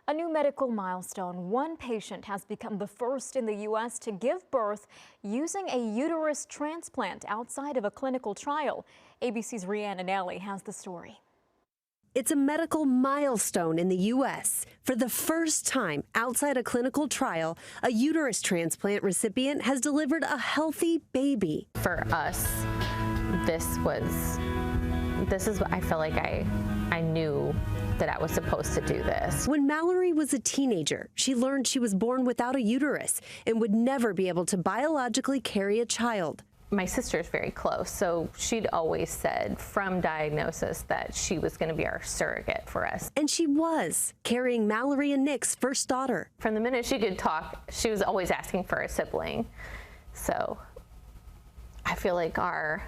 A new medical milestone. One patient has become the first in the U.S. to give birth using a uterus transplant outside of a clinical trial. ABC's Rhianna Nelly has the story. It's a medical milestone in the U.S. For the first time outside a clinical trial, a uterus transplant recipient has delivered a healthy baby. For us, this is what I feel like I knew that I was supposed to do this. When Mallory was a teenager, she learned she was born without a uterus and would never be able to biologically carry a child. My sister's very close, so she'd always said from diagnosis that she was going to be our surrogate for us. And she was, carrying Mallory and Nick's first daughter. From the minute she could talk, she was always asking for a sibling. So I feel like our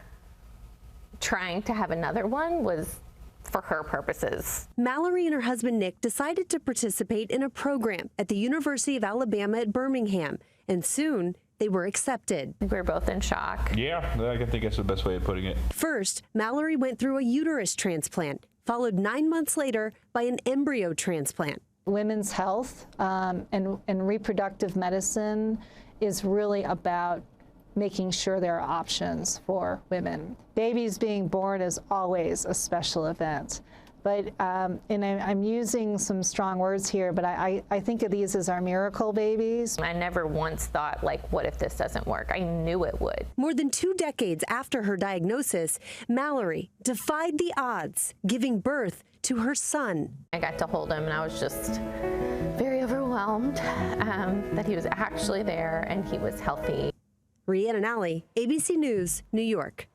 trying to have another one was for her purposes. Mallory and her husband Nick decided to participate in a program at the University of Alabama at Birmingham, and soon they were accepted. We were both in shock. Yeah, I think that's the best way of putting it. First, Mallory went through a uterus transplant, followed 9 months later by an embryo transplant. Women's health and reproductive medicine is really about making sure there are options for women. Babies being born is always a special event. But, and I'm using some strong words here, but I think of these as our miracle babies. I never once thought, like, what if this doesn't work? I knew it would. More than 2 decades after her diagnosis, Mallory defied the odds, giving birth to her son. I got to hold him, and I was just very overwhelmed that he was actually there and he was healthy. Rhianna Nelly, ABC News, New York.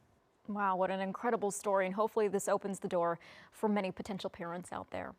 Wow, what an incredible story, and hopefully this opens the door for many potential parents out there.